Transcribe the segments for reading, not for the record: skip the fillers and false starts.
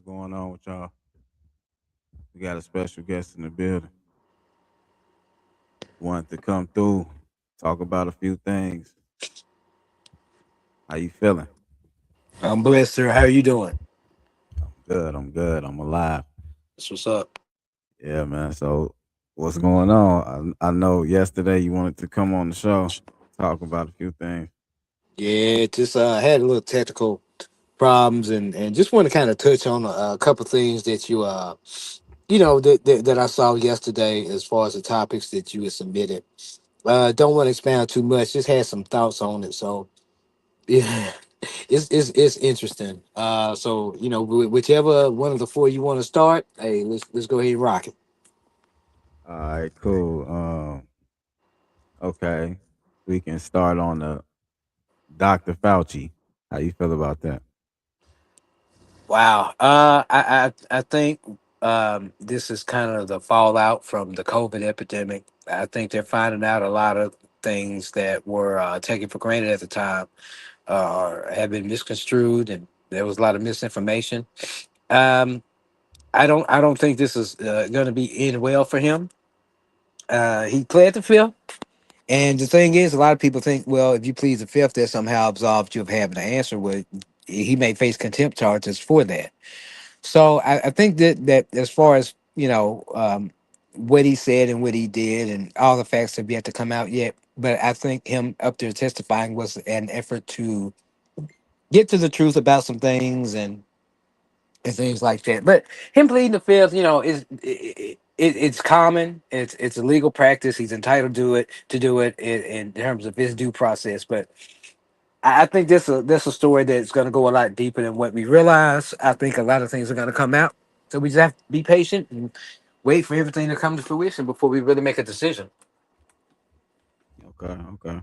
What's going on with y'all? We got a special guest in the building. Wanted to come through, talk about a few things. How you feeling? I'm blessed, sir. How are you doing? I'm good. I'm good. I'm alive. That's what's up. Yeah, man. So, what's going on? I know yesterday you wanted to come on the show, talk about a few things. Yeah, just had a little technical problems and just want to kind of touch on a couple things that that I saw yesterday as far as the topics that you had submitted. Don't want to expound too much. Just had some thoughts on it. So yeah, it's interesting. So whichever one of the four you want to start, hey, let's go ahead and rock it. All right, cool. Okay, we can start on the Dr. Fauci. How you feel about that? Wow. I think this is kind of the fallout from the COVID epidemic. I think they're finding out a lot of things that were taken for granted at the time have been misconstrued, and there was a lot of misinformation. Um, I don't think this is going to be end well for him. He pled the fifth, and the thing is, a lot of people think, well, if you plead the fifth, that somehow absolves you of having to answer. With he may face contempt charges for that. So I think that as far as what he said and what he did and all the facts have yet to come out yet, but I think him up there testifying was an effort to get to the truth about some things and things like that. But him pleading the fifth, it's common. It's a legal practice. He's entitled to do it in terms of his due process. But I think this a story that's going to go a lot deeper than what we realize. I think a lot of things are going to come out, so we just have to be patient and wait for everything to come to fruition before we really make a decision. Okay, okay.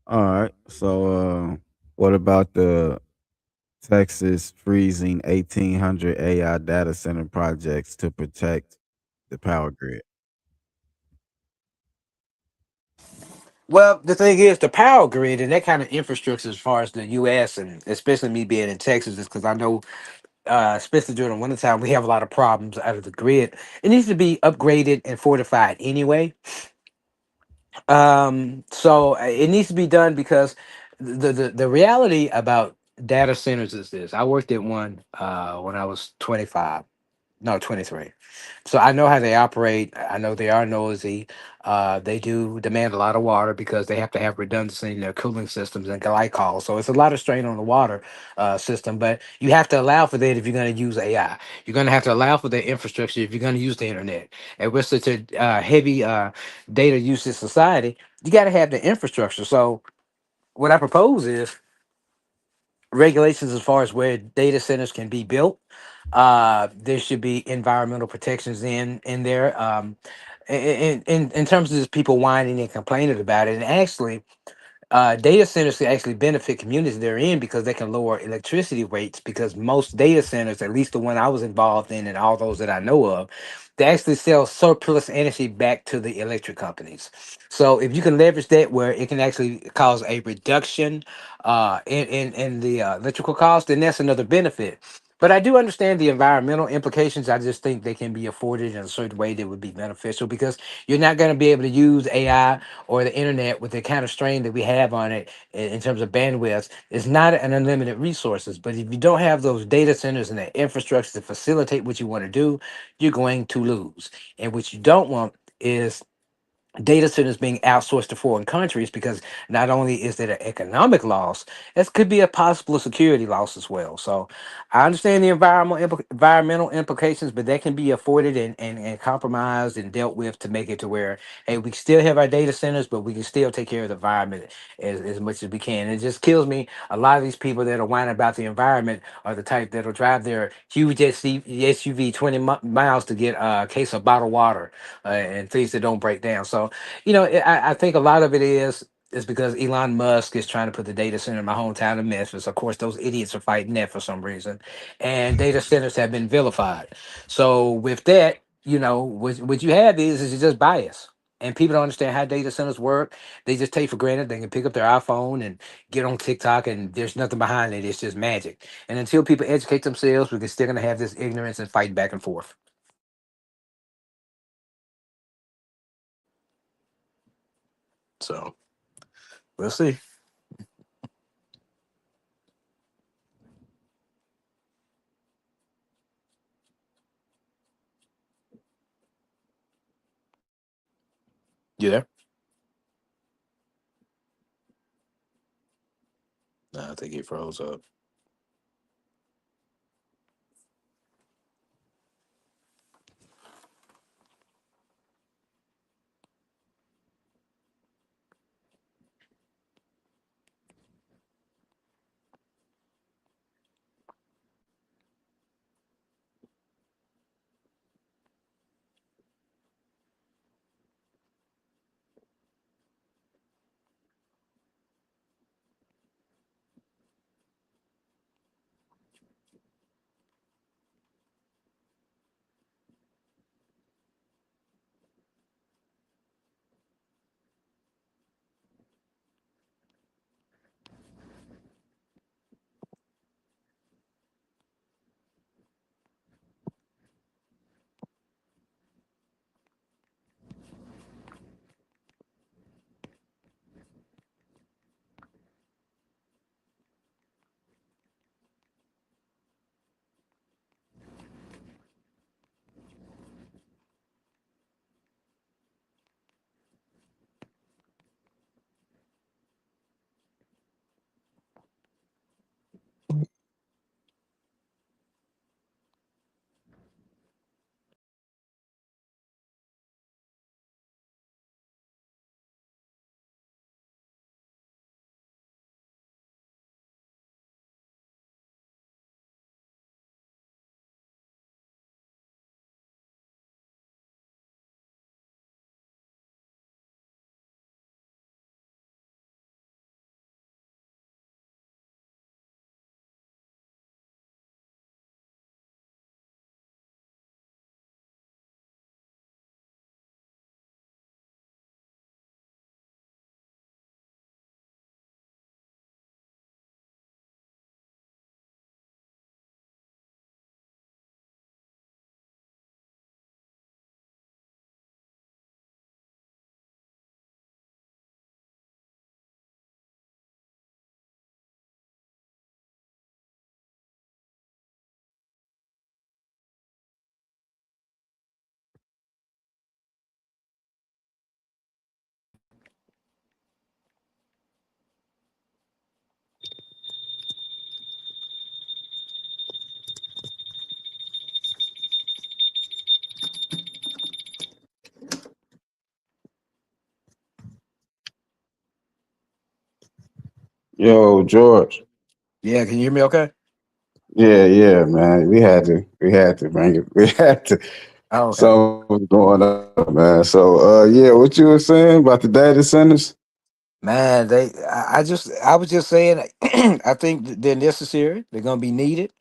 All right. So, what about the Texas freezing 1,800 AI data center projects to protect the power grid? Well, the thing is, the power grid and that kind of infrastructure, as far as the U.S. and especially me being in Texas, is because I know, especially during the wintertime, we have a lot of problems out of the grid. It needs to be upgraded and fortified anyway. So it needs to be done because the reality about data centers is this. I worked at one when I was 25, no, 23. So I know how they operate. I know they are noisy. They do demand a lot of water because they have to have redundancy in their cooling systems and glycol. So it's a lot of strain on the water system. But you have to allow for that if you're going to use AI. You're going to have to allow for the infrastructure if you're going to use the internet. And we're such a heavy data usage society. You got to have the infrastructure. So what I propose is regulations as far as where data centers can be built. There should be environmental protections in there. In terms of just people whining and complaining about it, and actually data centers can actually benefit communities they're in because they can lower electricity rates. Because most data centers, at least the one I was involved in, and all those that I know of, they actually sell surplus energy back to the electric companies. So if you can leverage that, where it can actually cause a reduction in the electrical cost, then that's another benefit. But I do understand the environmental implications. I just think they can be afforded in a certain way that would be beneficial because you're not going to be able to use AI or the internet with the kind of strain that we have on it in terms of bandwidth. It's not an unlimited resources, but if you don't have those data centers and the infrastructure to facilitate what you want to do, you're going to lose. And what you don't want is data centers being outsourced to foreign countries, because not only is it an economic loss, it could be a possible security loss as well. So I understand the environmental implications, but that can be afforded and compromised and dealt with to make it to where, hey, we can still have our data centers, but we can still take care of the environment as much as we can. It just kills me. A lot of these people that are whining about the environment are the type that'll drive their huge SUV 20 miles to get a case of bottled water and things that don't break down. So I think a lot of it is because Elon Musk is trying to put the data center in my hometown of Memphis. Of course, those idiots are fighting that for some reason, and data centers have been vilified. So with that, what you have is just bias. And people don't understand how data centers work. They just take for granted they can pick up their iPhone and get on TikTok, and there's nothing behind it. It's just magic. And until people educate themselves, we're still gonna have this ignorance and fight back and forth. So we'll see. You there? No, I think he froze up. Yo, George. Yeah, can you hear me? Okay. Yeah, yeah, man. We had to bring it. We had to. Oh, okay. Something was going up, man. So, yeah, what you were saying about the data centers? Man, I was just saying, I think they're necessary. They're gonna be needed.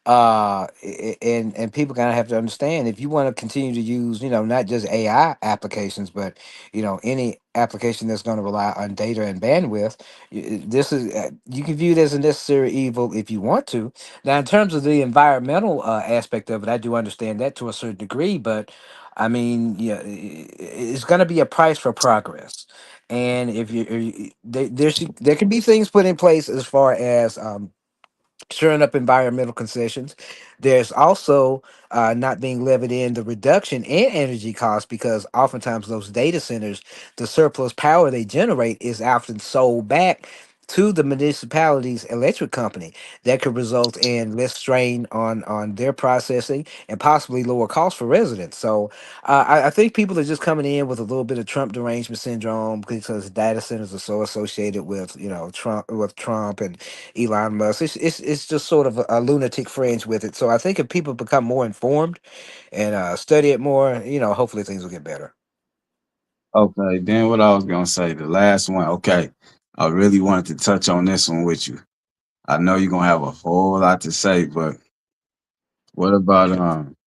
And people kind of have to understand, if you want to continue to use, not just AI applications, but any application that's going to rely on data and bandwidth. This is, you can view it as a necessary evil if you want to. Now, in terms of the environmental aspect of it, I do understand that to a certain degree, but I mean, yeah, it's going to be a price for progress. And if there can be things put in place as far as shoring up environmental concessions. There's also not being levied in the reduction in energy costs, because oftentimes those data centers, the surplus power they generate is often sold back to the municipality's electric company. That could result in less strain on their processing and possibly lower costs for residents. So I think people are just coming in with a little bit of Trump derangement syndrome, because data centers are so associated with Trump and Elon Musk. It's just sort of a lunatic fringe with it. So I think if people become more informed and study it more, hopefully things will get better. Okay, then what I was gonna say, the last one. Okay, I really wanted to touch on this one with you. I know you're gonna have a whole lot to say, but what about um,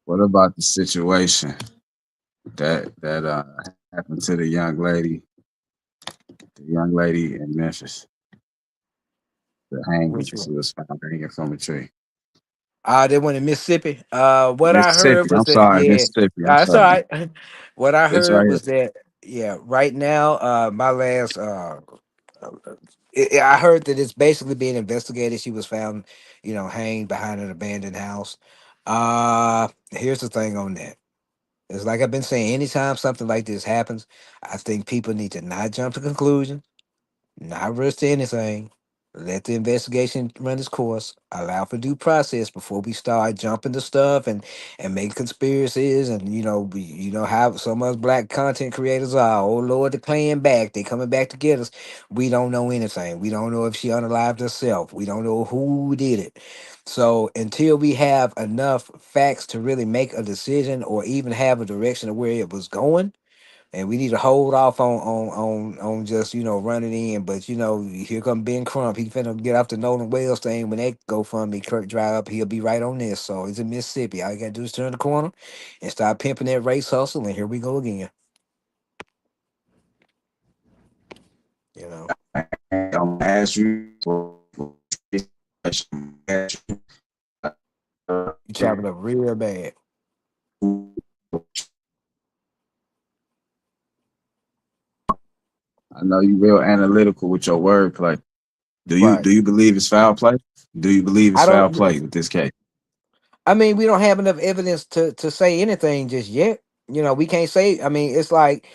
what about the situation that happened to the young lady in Memphis, the hanging. Which She one? was found hanging from a tree. They went in Mississippi. What I Mississippi. heard I'm was that, sorry, yeah, Mississippi. I'm it's sorry. all right. What I It's heard right here. was that, yeah, right now, my last, uh, I heard that it's basically being investigated. She was found, hanged behind an abandoned house. Here's the thing on that. It's like I've been saying, anytime something like this happens, I think people need to not jump to conclusions, not rush to anything. Let the investigation run its course. Allow for due process before we start jumping to stuff and make conspiracies. And how some of us black content creators are. Oh Lord, they're playing back. They coming back to get us. We don't know anything. We don't know if she unalived herself. We don't know who did it. So until we have enough facts to really make a decision or even have a direction of where it was going, and we need to hold off on just running in. But here come Ben Crump. He finna get off the Nolan Wells thing when that go from me. Kirk dry up. He'll be right on this. So it's in Mississippi. All you gotta do is turn the corner and start pimping that race hustle. And here we go again. You know, I'm gonna ask you for this question. you chopping up real bad. I know you real analytical with your wordplay. Do you Right. do you believe it's foul play? Do you believe it's I foul don't. play with this case? I mean, we don't have enough evidence to say anything just yet. We can't say. I mean, it's like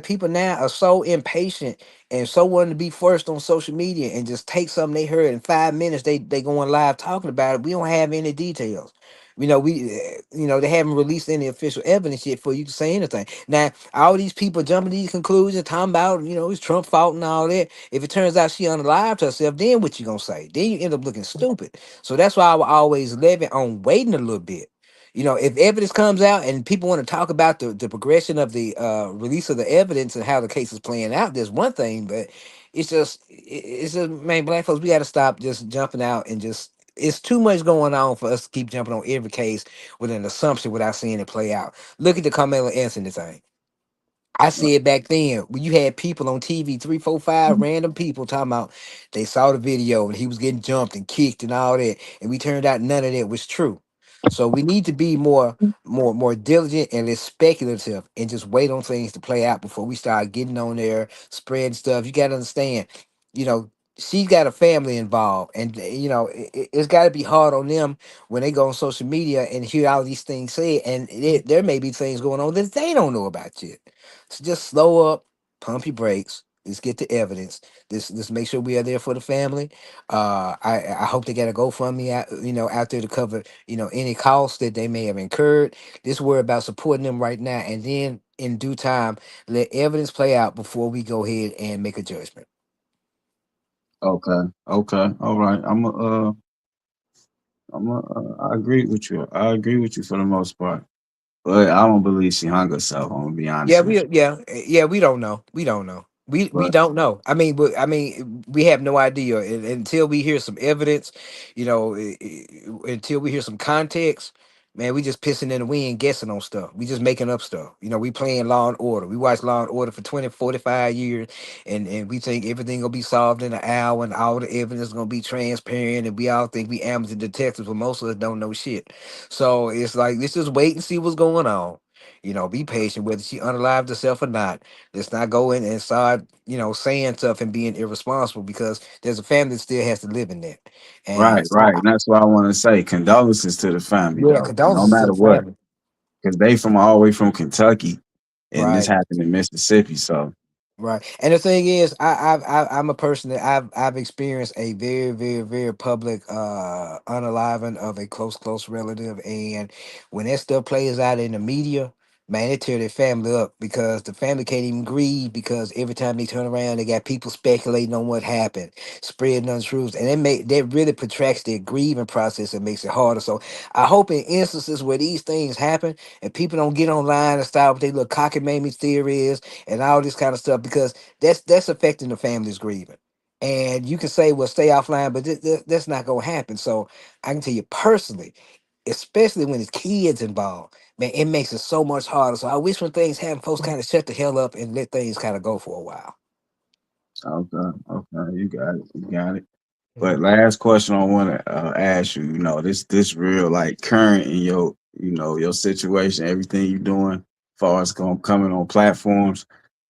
people now are so impatient and so wanting to be first on social media and just take something they heard in 5 minutes. They going live talking about it. We don't have any details. They haven't released any official evidence yet for you to say anything. Now, all these people jumping to these conclusions, talking about it's Trump fault and all that. If it turns out she unalived herself, then what you gonna say? Then you end up looking stupid. So that's why I will always leave it on waiting a little bit. If evidence comes out and people want to talk about the progression of the release of the evidence and how the case is playing out, there's one thing, but it's just man, black folks, we got to stop just jumping out and just. It's too much going on for us to keep jumping on every case with an assumption without seeing it play out. Look at the Carmelo Anthony thing. I said back then when you had people on TV, three, four, five random people talking about they saw the video and he was getting jumped and kicked and all that, and we turned out none of that was true. So we need to be more diligent and less speculative and just wait on things to play out before we start getting on there spreading stuff. You got to understand, you know. She's got a family involved, and it's got to be hard on them when they go on social media and hear all these things said, and there may be things going on that they don't know about yet. So just slow up, pump your brakes. Let's get the evidence. Let's make sure we are there for the family. I hope they got a GoFundMe out there to cover any costs that they may have incurred. Let's worry about supporting them right now, and then in due time, let evidence play out before we go ahead and make a judgment. Okay, okay, all right. I agree with you. I agree with you for the most part, but I don't believe she hung herself. I'm gonna be Yeah, honest with we you. yeah yeah we don't know. We don't know. We But don't know. I mean, we have no idea until we hear some evidence. Until we hear some context. Man, we just pissing in the wind, guessing on stuff. We just making up stuff. We playing Law and Order. We watch Law and Order for 20, 45 years, and we think everything gonna be solved in an hour, and all the evidence gonna be transparent, and we all think we amateur detectives, but most of us don't know shit. So it's like let's just wait and see what's going on. Be patient, whether she unalived herself or not. Let's not go in and start, saying stuff and being irresponsible because there's a family that still has to live in that. right, And right, and that's what I want to say. Condolences to the family, yeah, though. No condolences to matter the what, family. because they from all the way from Kentucky, and this Right. happened in Mississippi. So Right. And the thing is, I'm a person that I've experienced a very, very, very public unaliving of a close relative. And when that stuff plays out in the media, man, it tear their family up because the family can't even grieve because every time they turn around, they got people speculating on what happened, spreading untruths. And that really protracts their grieving process and makes it harder. So I hope in instances where these things happen and people don't get online and start with their little cockamamie theories and all this kind of stuff because that's affecting the family's grieving. And you can say, well, stay offline, but that's not going to happen. So I can tell you personally, especially when it's kids involved. Man, it makes it so much harder. So I wish when things happen, folks kind of shut the hell up and let things kind of go for a while. Okay, okay, you got it, you got it. But Mhm. last question I want to ask you, you know, this real like current in your, you know, your situation, everything you doing, far as coming on platforms.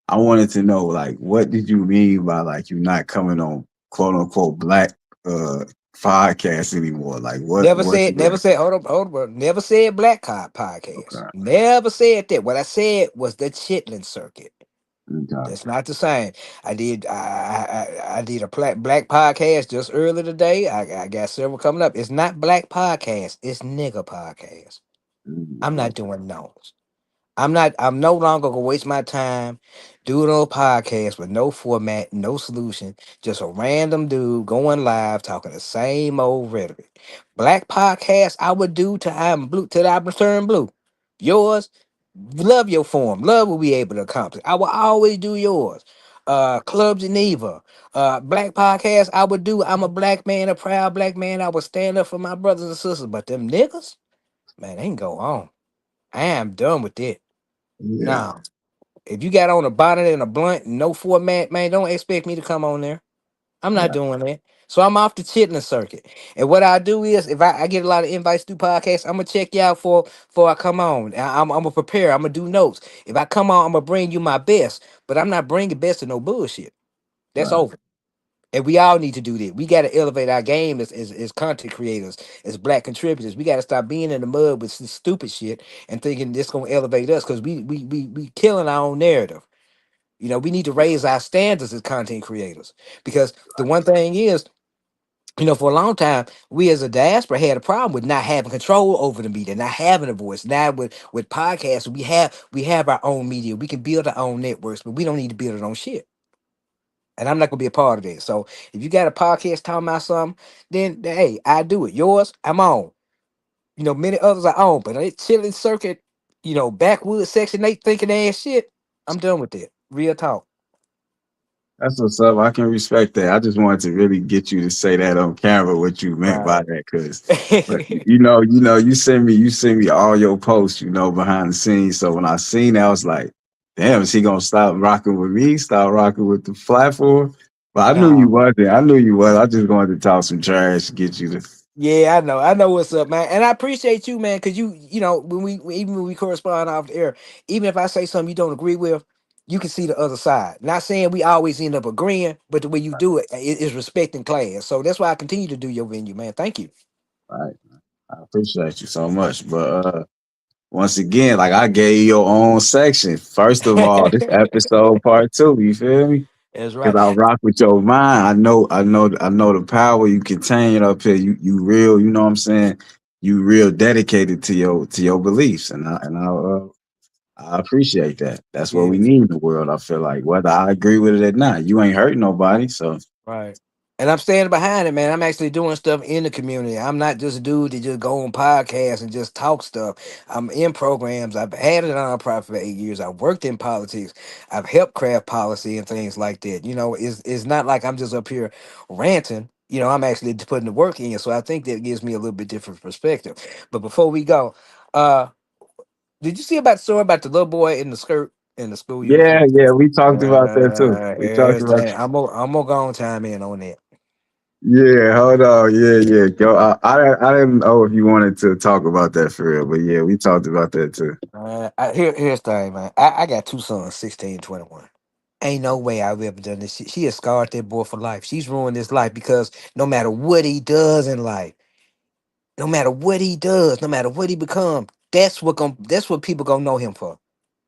I wanted to know, like, what did you mean by like you not coming on quote unquote black uh podcasts anymore? Like, what is Never that? said, hold on, bro. Never said Black Card Podcast. Okay, Never said that. What I said was the Chitlin Circuit. okay, That's not the same. I did a black podcast just earlier today. I got several coming up. It's not black podcast. It's nigga podcast. I'm not okay, doing those. I'm no longer gonna waste my time doing a podcast with no format, no solution, just a random dude going live talking the same old rhetoric. Black podcast I would do till I'm blue till I turn blue. Yours, love your form, love what we able to accomplish. I will always do yours. Club Geneva, black podcast I would do. I'm a black man, a proud black man. I would stand up for my brothers and sisters, but them niggas, man, they can go on. I am done with it. yeah, Now, if you got on a bonnet and a blunt, no format, man, don't expect me to come on there. I'm not right, doing that. So I'm off the chitlin circuit. And what I do is, if I get a lot of invites through podcasts, I'm gonna check you out for I come on. I'm gonna prepare. I'm gonna do notes. If I come on, I'm gonna bring you my best. But I'm not bringing best to no bullshit. That's right, over. And we all need to do that. We got to elevate our game as content creators, as black contributors. We got to stop being in the mud with some stupid shit and thinking this gonna elevate us because we killing our own narrative. You know, we need to raise our standards as content creators because the one thing is, you know, for a long time, we as a diaspora had a problem with not having control over the media, not having a voice. Now with podcasts, we have our own media. We can build our own networks, but we don't need to build our own shit. And I'm not gonna be a part of it. So if you got a podcast talking about something, then hey, I do it. Yours, I'm on. You know, many others are on, but it chilling circuit, you know, backwoods section 8 thinking ass shit. I'm done with it. Real talk. that's what's up. I can respect that. I just wanted to really get you to say that on camera what you meant by Right. that, because, but you know, you send me all your posts, you know, behind the scenes. So when I seen that, I was like, damn, is he gonna stop rocking with me? Stop rocking with the platform? But I knew you No. wasn't. I knew you was. I just wanted to talk some trash to get you to. Yeah, I know. I know what's up, man. And I appreciate you, man, because you know, even when we correspond off the air, even if I say something you don't agree with, you can see the other side. Not saying we always end up agreeing, but the way you do it is respecting class. So that's why I continue to do your venue, man. Thank you. Right. I appreciate you so much. But once again, like I gave you your own section. First of all, this episode part two. You feel me? That's Cause right. I rock with your mind. I know the power you contain up here. You real, you know what I'm saying? You real dedicated to your beliefs. And I appreciate that. That's what we Yeah. need in the world. I feel like whether I agree with it or not, you ain't hurting nobody. So Right. And I'm standing behind it, man. I'm actually doing stuff in the community. I'm not just a dude that just go on podcasts and just talk stuff. I'm in programs. I've had a nonprofit for 8 years. I've worked in politics. I've helped craft policy and things like that. You know, it's not like I'm just up here ranting. You know, I'm actually putting the work in. So I think that gives me a little bit different perspective. But before we go, uh, did you see about the story about the little boy in the skirt in the school yeah, uniform? yeah, we talked about that too. We talked about Everything. I'm gonna go on time in on that. Yeah, hold on. Yeah, yeah. Go. I didn't know if you wanted to talk about that for real, but yeah, we talked about that too. Here's the thing, man. I got two sons, 16, 21. Ain't no way I've ever done this shit. She has scarred that boy for life. She's ruined his life because no matter what he does in life, no matter what he does, no matter what he becomes, that's what people gonna know him for.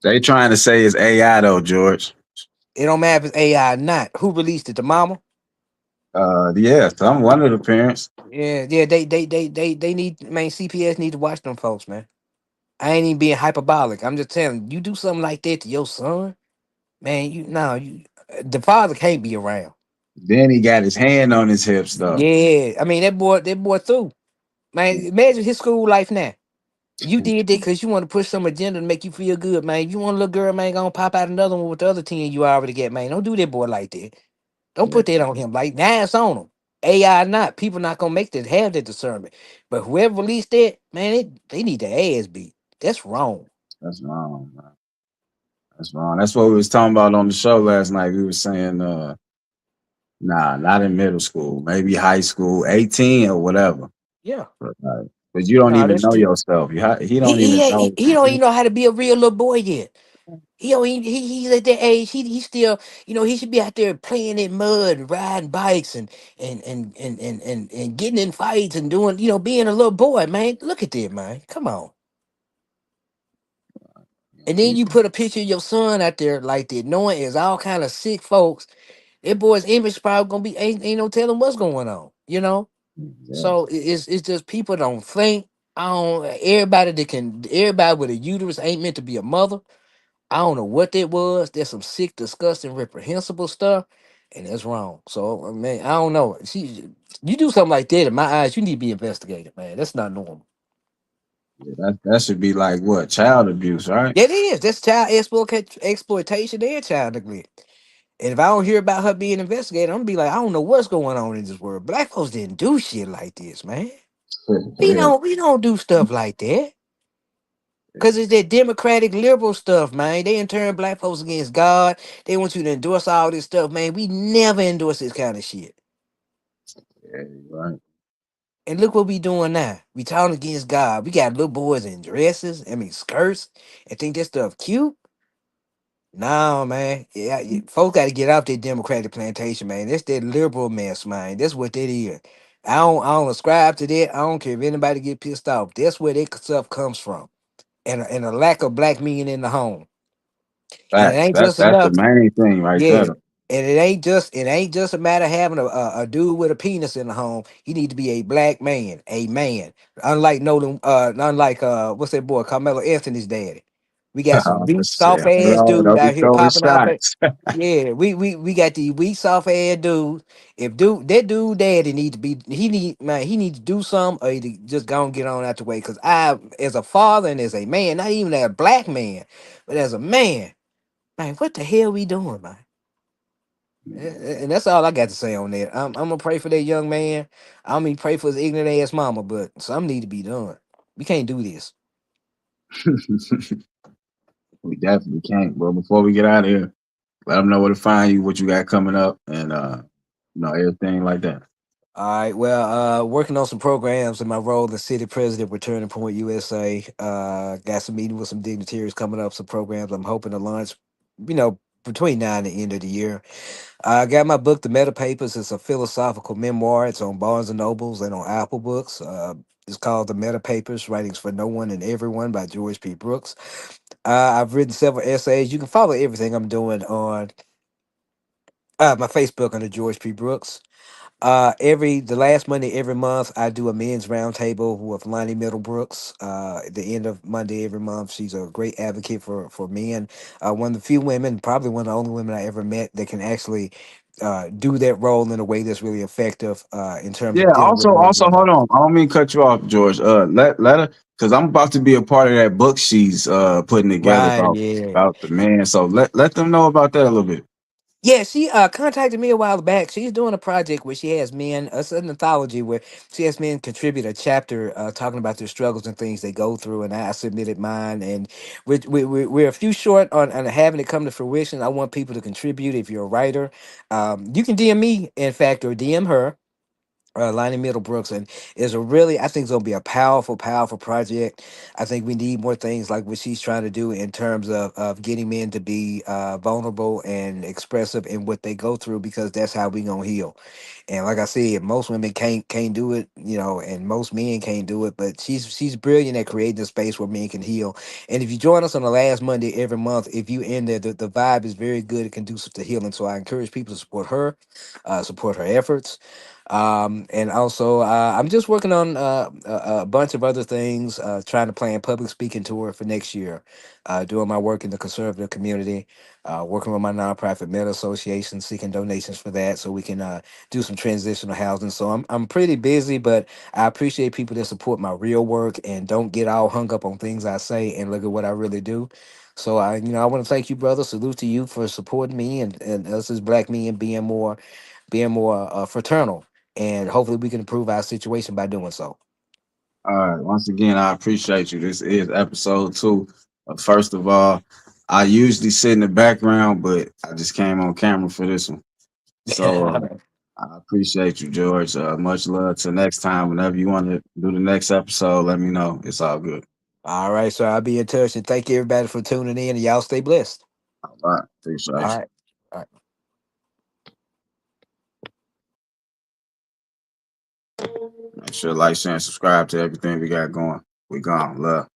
They trying to say it's AI though, George. It don't matter if it's AI or not. Who released it? The mama? Yeah, so I'm one of the parents. Yeah. They need, man. CPS need to watch them folks, man. I ain't even being hyperbolic. I'm just telling you, you do something like that to your son, man. The father can't be around. Then he got his hand on his hips though. Yeah, I mean that boy through. Man, imagine his school life now. You did that because you want to push some agenda to make you feel good, man. If you want a little girl, man, gonna pop out another one with the other 10 you already get, man. Don't do that boy like that. Don't Yeah, put that on him. Like now it's on him. AI or not, people not gonna make that have that discernment. But whoever released that, man, they need their ass beat. That's wrong. That's wrong, man. That's wrong. That's what we was talking about on the show last night. We were saying, nah, not in middle school, maybe high school, 18 or whatever. Yeah. But you don't No, even that's know true. yourself. He He don't even know. he don't even know how to be a real little boy yet. He don't even, he's at that age. He still, he should be out there playing in mud, and riding bikes, and getting in fights and doing, being a little boy, man. Look at that, man. Come on. And then you People, put a picture of your son out there like that, knowing it's all kind of sick folks. That boy's image probably gonna be ain't no telling what's going on. yeah, So it's just people don't think. I don't everybody with a uterus ain't meant to be a mother. I don't know what that was. There's some sick, disgusting, reprehensible stuff, and that's wrong. So man, I don't know. You do something like that in my eyes, you need to be investigated, man. That's not normal. yeah, that should be like what, child abuse, right? That is. That's child exploitation and child neglect. And if I don't hear about her being investigated, I'm gonna be like, I don't know what's going on in this world. Black folks didn't do shit like this, man. We Yeah, don't we don't do stuff like that. Cause it's that democratic liberal stuff, man. They in turn black folks against God. They want you to endorse all this stuff, man. We never endorse this kind of shit. yeah, right. And look what we doing now. We talking against God. We got little boys in dresses, skirts, and think that stuff cute. No, man. Yeah, folks got to get out that democratic plantation, man. That's that liberal mess, man. That's what that is. I don't ascribe to that. I don't care if anybody get pissed off. That's where that stuff comes from. And a lack of black men in the home. And it Facts. ain't That's just that's the enough. main thing right Yeah. there. And it ain't just a matter of having a dude with a penis in the home. He need to be a black man, a man. Unlike what's that boy, Carmelo Anthony's daddy. We got some Oh, weak, shit. soft ass Hold on, dudes don't be out here throwing popping off. shots. Yeah, we got these weak, soft ass dudes. If that dude daddy need to be, he need to do something, or he to just go and get on out the way. Cause I, as a father and as a man, not even as a black man, but as a man, what the hell we doing, man? And that's all I got to say on that. I'm gonna pray for that young man. I'm gonna pray for his ignorant ass mama, but something need to be done. We can't do this. We definitely can't. But before we get out of here, let them know where to find you, what you got coming up, and everything like that. All right. Well, working on some programs in my role as city president with Turning Point USA. Got some meeting with some dignitaries coming up. Some programs I'm hoping to launch. Between now and the end of the year. I got my book, The Meta Papers. It's a philosophical memoir. It's on Barnes and Nobles and on Apple Books. It's called The Meta Papers: Writings for No One and Everyone by George P. Brooks. I've written several essays. You can follow everything I'm doing on my Facebook under George P. Brooks. Every the last Monday every month, I do a men's roundtable with Lonnie Middlebrooks. At the end of Monday every month, she's a great advocate for men. One of the few women, probably one of the only women I ever met that can actually do that role in a way that's really effective in terms Yeah. of dealing with men Also, being hold on. I don't mean to cut you off, George. Let her, because I'm about to be a part of that book she's putting together right. about Yeah. the man. So let them know about that a little bit. Yeah, she contacted me a while back. She's doing a project where she has men, it's an anthology where she has men contribute a chapter talking about their struggles and things they go through. And I submitted mine, and we're a few short on having it come to fruition. I want people to contribute. If you're a writer, you can DM me, in fact, or DM her, Lonnie Middlebrooks, and is a really, I think it's gonna be a powerful, powerful project. I think we need more things like what she's trying to do in terms of getting men to be vulnerable and expressive in what they go through, because that's how we gonna heal. And like I said, most women can't do it, and most men can't do it. But she's brilliant at creating a space where men can heal. And if you join us on the last Monday every month, if you in there, the vibe is very good and conducive to healing. So I encourage people to support her efforts. And also, I'm just working on a bunch of other things, trying to plan public speaking tour for next year, doing my work in the conservative community, working with my nonprofit Meta Association, seeking donations for that so we can do some transitional housing. So I'm pretty busy, but I appreciate people that support my real work and don't get all hung up on things I say and look at what I really do. So I want to thank you, brother. Salute to you for supporting me and us as black men being more fraternal and hopefully we can improve our situation by doing so. All right. Once again, I appreciate you. This is episode 2. First of all, I usually sit in the background, but I just came on camera for this one. So I appreciate you, George. Much love. Till next time. Whenever you want to do the next episode, let me know. It's all good. All right, so I'll be in touch, and thank you everybody for tuning in, and y'all stay blessed. All right. Appreciate All you. right. All right. Make sure like, share, and subscribe to everything we got going. We gone. Love.